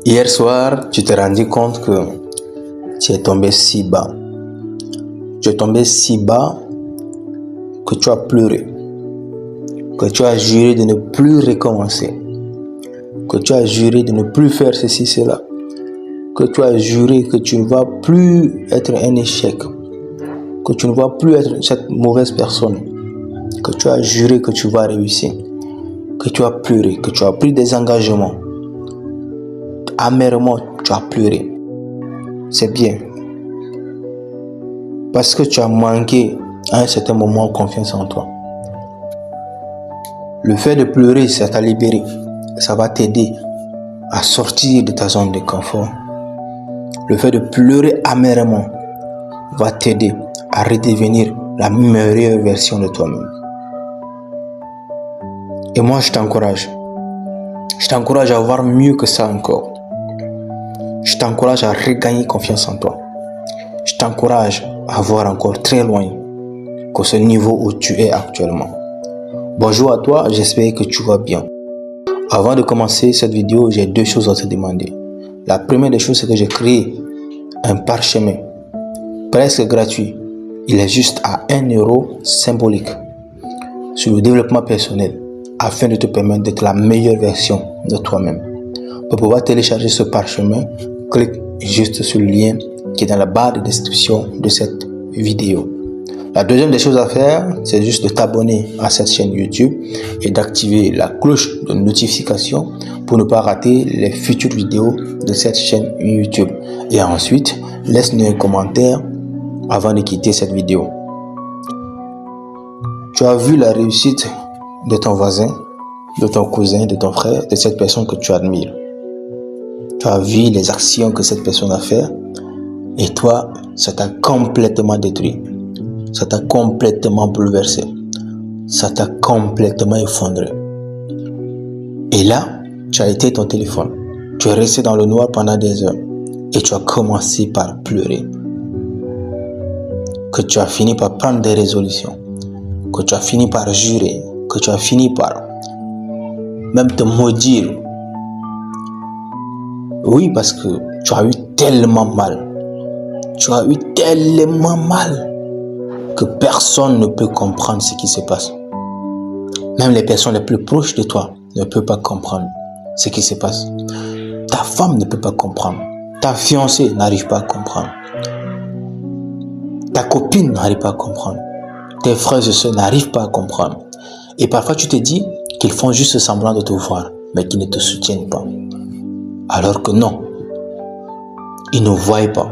Hier soir, tu t'es rendu compte que tu es tombé si bas. Tu es tombé si bas que tu as pleuré, que tu as juré de ne plus recommencer, que tu as juré de ne plus faire ceci, cela, que tu as juré que tu ne vas plus être un échec, que tu ne vas plus être cette mauvaise personne, que tu as juré que tu vas réussir, que tu as pleuré, que tu as pris des engagements. Amèrement, tu as pleuré. C'est bien. Parce que tu as manqué à un certain moment confiance en toi. Le fait de pleurer, ça t'a libéré. Ça va t'aider à sortir de ta zone de confort. Le fait de pleurer amèrement va t'aider à redevenir la meilleure version de toi-même. Et moi, je t'encourage. Je t'encourage à avoir mieux que ça encore. Je t'encourage à regagner confiance en toi. Je t'encourage à voir encore très loin que ce niveau où tu es actuellement. Bonjour à toi, j'espère que tu vas bien. Avant de commencer cette vidéo, j'ai deux choses à te demander. La première des choses, c'est que j'ai créé un parchemin presque gratuit. Il est juste à 1 euro symbolique sur le développement personnel afin de te permettre d'être la meilleure version de toi-même. Pour pouvoir télécharger ce parchemin, clique juste sur le lien qui est dans la barre de description de cette vidéo. La deuxième des choses à faire, c'est juste de t'abonner à cette chaîne YouTube et d'activer la cloche de notification pour ne pas rater les futures vidéos de cette chaîne YouTube. Et ensuite, laisse-nous un commentaire avant de quitter cette vidéo. Tu as vu la réussite de ton voisin, de ton cousin, de ton frère, de cette personne que tu admires. Tu as vu les actions que cette personne a fait et toi, ça t'a complètement détruit. Ça t'a complètement bouleversé. Ça t'a complètement effondré. Et là, tu as été ton téléphone. Tu es resté dans le noir pendant des heures et tu as commencé par pleurer. Que tu as fini par prendre des résolutions. Que tu as fini par jurer. Que tu as fini par même te maudire. Oui, parce que tu as eu tellement mal. Tu as eu tellement mal que personne ne peut comprendre ce qui se passe. Même les personnes les plus proches de toi ne peuvent pas comprendre ce qui se passe. Ta femme ne peut pas comprendre. Ta fiancée n'arrive pas à comprendre. Ta copine n'arrive pas à comprendre. Tes frères et sœurs n'arrivent pas à comprendre. Et parfois tu te dis qu'ils font juste semblant de te voir, mais qu'ils ne te soutiennent pas. Alors que non, ils ne voient pas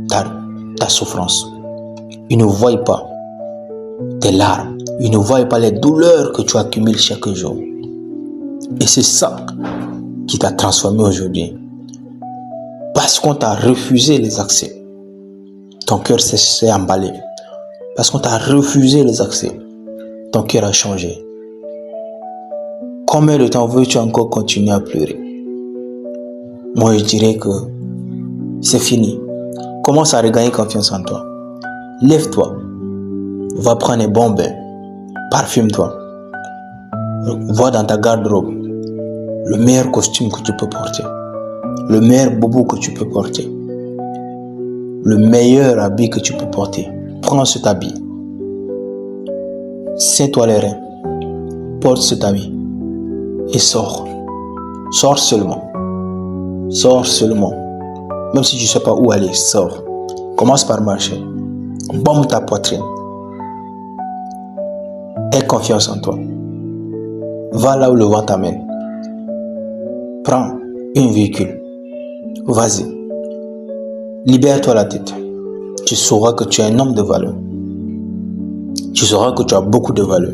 ta souffrance. Ils ne voient pas tes larmes. Ils ne voient pas les douleurs que tu accumules chaque jour. Et c'est ça qui t'a transformé aujourd'hui. Parce qu'on t'a refusé les accès. Ton cœur s'est emballé. Parce qu'on t'a refusé les accès. Ton cœur a changé. Combien de temps veux-tu encore continuer à pleurer? Moi, je dirais que c'est fini. Commence à regagner confiance en toi. Lève-toi. Va prendre un bon bain. Parfume-toi. Va dans ta garde-robe. Le meilleur costume que tu peux porter. Le meilleur bobo que tu peux porter. Le meilleur habit que tu peux porter. Prends cet habit. Serre-toi les reins. Porte cet habit. Et sors. Sors seulement. Sors seulement. Même si tu ne sais pas où aller, sors. Commence par marcher. Bombe ta poitrine. Aie confiance en toi. Va là où le vent t'amène. Prends un véhicule. Vas-y. Libère-toi la tête. Tu sauras que tu es un homme de valeur. Tu sauras que tu as beaucoup de valeur.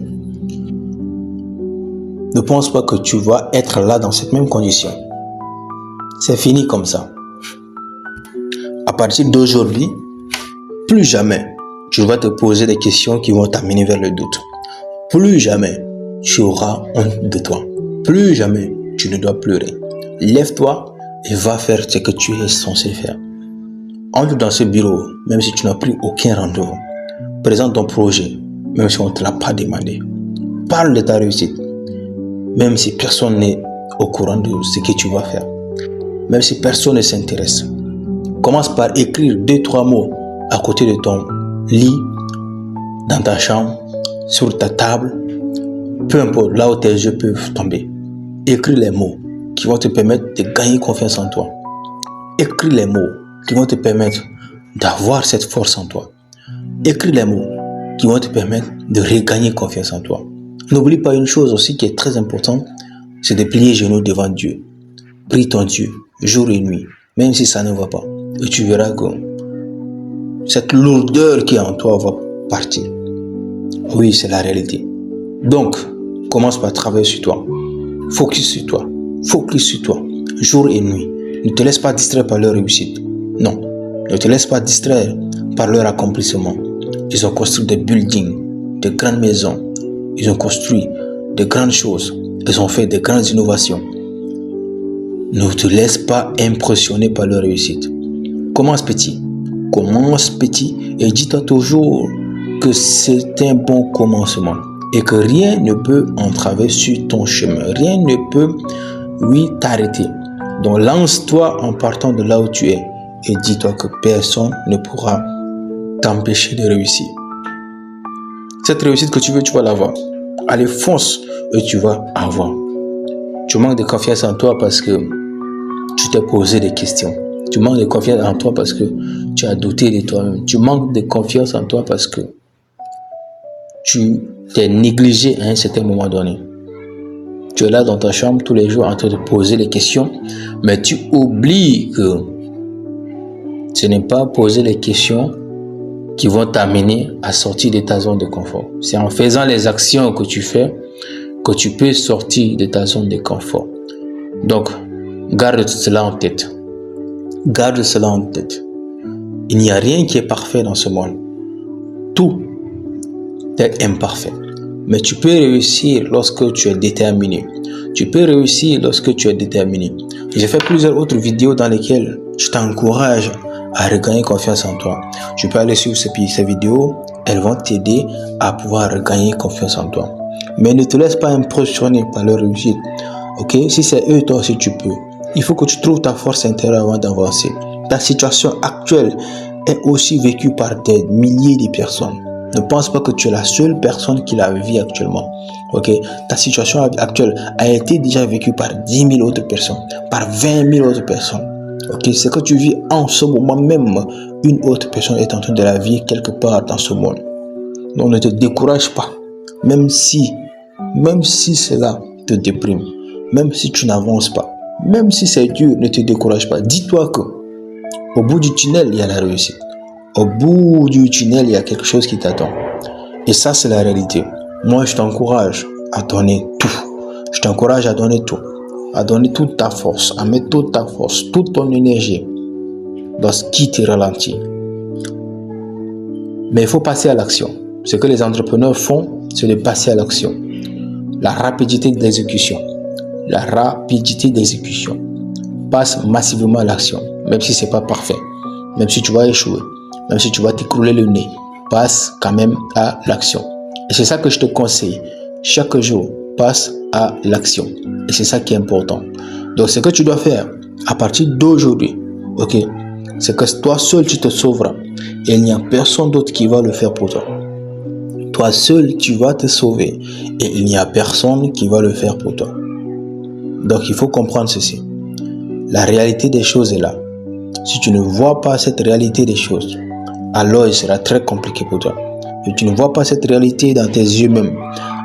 Ne pense pas que tu vas être là dans cette même condition. C'est fini comme ça. À partir d'aujourd'hui, plus jamais tu vas te poser des questions qui vont t'amener vers le doute. Plus jamais tu auras honte de toi. Plus jamais tu ne dois pleurer. Lève-toi et va faire ce que tu es censé faire. Entre dans ce bureau, même si tu n'as pris aucun rendez-vous. Présente ton projet, même si on ne te l'a pas demandé. Parle de ta réussite, même si personne n'est au courant de ce que tu vas faire. même si personne ne s'intéresse. Commence par écrire 2-3 mots à côté de ton lit, dans ta chambre, sur ta table, peu importe, là où tes yeux peuvent tomber. Écris les mots qui vont te permettre de gagner confiance en toi. Écris les mots qui vont te permettre d'avoir cette force en toi. Écris les mots qui vont te permettre de regagner confiance en toi. N'oublie pas une chose aussi qui est très importante, c'est de plier les genoux devant Dieu. Prie ton Dieu, jour et nuit, même si ça ne va pas. Et tu verras que cette lourdeur qui est en toi va partir. Oui, c'est la réalité. Donc, commence par travailler sur toi. Focus sur toi. Focus sur toi, jour et nuit. Ne te laisse pas distraire par leur réussite. Non, ne te laisse pas distraire par leur accomplissement. Ils ont construit des buildings, de grandes maisons. Ils ont construit de grandes choses. Ils ont fait de grandes innovations. Ne te laisse pas impressionner par leur réussite. Commence petit. Commence petit et dis-toi toujours que c'est un bon commencement et que rien ne peut entraver sur ton chemin. Rien ne peut, t'arrêter. Donc lance-toi en partant de là où tu es et dis-toi que personne ne pourra t'empêcher de réussir. Cette réussite que tu veux, tu vas l'avoir. Allez, fonce et tu vas avoir. Tu manques de confiance en toi parce que tu t'es posé des questions. Tu manques de confiance en toi parce que tu as douté de toi-même. Tu manques de confiance en toi parce que tu t'es négligé à un certain moment donné. Tu es là dans ta chambre tous les jours en train de poser les questions, mais tu oublies que ce n'est pas poser les questions qui vont t'amener à sortir de ta zone de confort. C'est en faisant les actions que tu fais que tu peux sortir de ta zone de confort. Donc, garde cela en tête. Garde cela en tête. Il n'y a rien qui est parfait dans ce monde. Tout est imparfait. Mais tu peux réussir lorsque tu es déterminé. Tu peux réussir lorsque tu es déterminé. J'ai fait plusieurs autres vidéos dans lesquelles je t'encourage à regagner confiance en toi. Tu peux aller suivre ces vidéos. Elles vont t'aider à pouvoir regagner confiance en toi. Mais ne te laisse pas impressionner par leur réussite. Ok? Si c'est eux, toi aussi tu peux. Il faut que tu trouves ta force intérieure avant d'avancer. Ta situation actuelle est aussi vécue par des milliers de personnes. Ne pense pas que tu es la seule personne qui la vit actuellement. Ok? Ta situation actuelle a été déjà vécue par 10 000 autres personnes, par 20 000 autres personnes. Ok? Ce que tu vis en ce moment même, une autre personne est en train de la vivre quelque part dans ce monde. Donc ne te décourage pas. Même si cela te déprime, même si tu n'avances pas, même si c'est dur, ne te décourage pas. Dis-toi que au bout du tunnel, il y a la réussite. Au bout du tunnel, il y a quelque chose qui t'attend. Et ça, c'est la réalité. Moi, je t'encourage à donner tout. Je t'encourage à donner tout. À donner toute ta force, à mettre toute ta force, toute ton énergie dans ce qui te ralentit. Mais il faut passer à l'action. Ce que les entrepreneurs font, c'est de passer à l'action. La rapidité d'exécution. La rapidité d'exécution. Passe massivement à l'action, même si ce n'est pas parfait. Même si tu vas échouer. Même si tu vas t'écrouler le nez, passe quand même à l'action. Et c'est ça que je te conseille. Chaque jour, passe à l'action. Et c'est ça qui est important. Donc, ce que tu dois faire à partir d'aujourd'hui, ok, c'est que toi seul, tu te sauveras. Et il n'y a personne d'autre qui va le faire pour toi. Toi seul, tu vas te sauver. Et il n'y a personne qui va le faire pour toi. Donc, il faut comprendre ceci. La réalité des choses est là. Si tu ne vois pas cette réalité des choses, alors il sera très compliqué pour toi. Si tu ne vois pas cette réalité dans tes yeux même,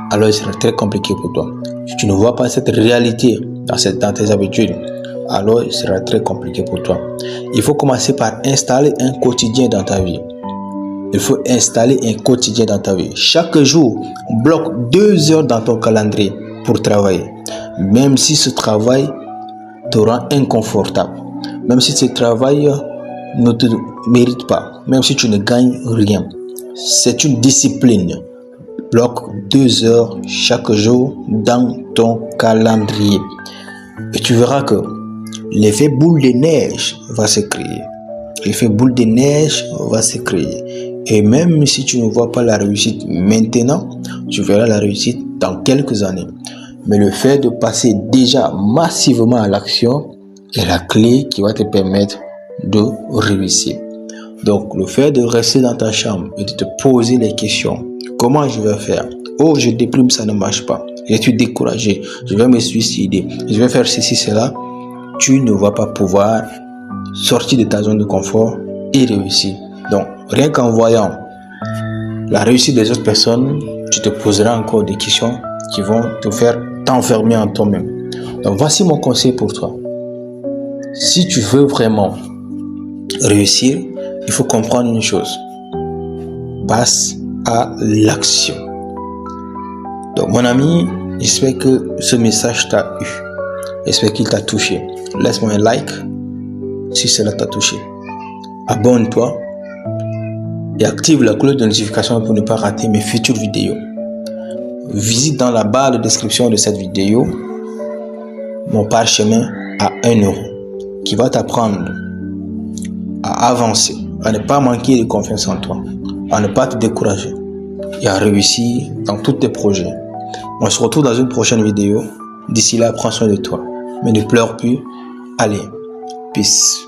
alors il sera très compliqué pour toi. Si tu ne vois pas cette réalité dans tes habitudes, alors il sera très compliqué pour toi. Il faut commencer par installer un quotidien dans ta vie. Il faut installer un quotidien dans ta vie. Chaque jour, bloque 2 heures dans ton calendrier pour travailler. Même si ce travail te rend inconfortable. Même si ce travail ne te mérite pas, même si tu ne gagnes rien. C'est une discipline. Bloque 2 heures chaque jour dans ton calendrier. Et tu verras que l'effet boule de neige va se créer. L'effet boule de neige va se créer. Et même si tu ne vois pas la réussite maintenant, tu verras la réussite dans quelques années. Mais le fait de passer déjà massivement à l'action est la clé qui va te permettre de réussir. Donc, le fait de rester dans ta chambre et de te poser les questions, comment je vais faire? Oh, je déprime, ça ne marche pas. Je suis découragé, je vais me suicider, je vais faire ceci, cela. Tu ne vas pas pouvoir sortir de ta zone de confort et réussir. Donc, rien qu'en voyant la réussite des autres personnes, tu te poseras encore des questions qui vont te faire t'enfermer en toi-même. Donc, voici mon conseil pour toi. Si tu veux vraiment réussir, il faut comprendre une chose. Passe à l'action. Donc, mon ami, j'espère que ce message t'a eu. J'espère qu'il t'a touché. Laisse-moi un like si cela t'a touché. Abonne-toi et active la cloche de notification pour ne pas rater mes futures vidéos. Visite dans la barre de description de cette vidéo mon parchemin à 1 € qui va t'apprendre à avancer, à ne pas manquer de confiance en toi, à ne pas te décourager et à réussir dans tous tes projets. On se retrouve dans une prochaine vidéo. D'ici là, prends soin de toi. Mais ne pleure plus. Allez, peace.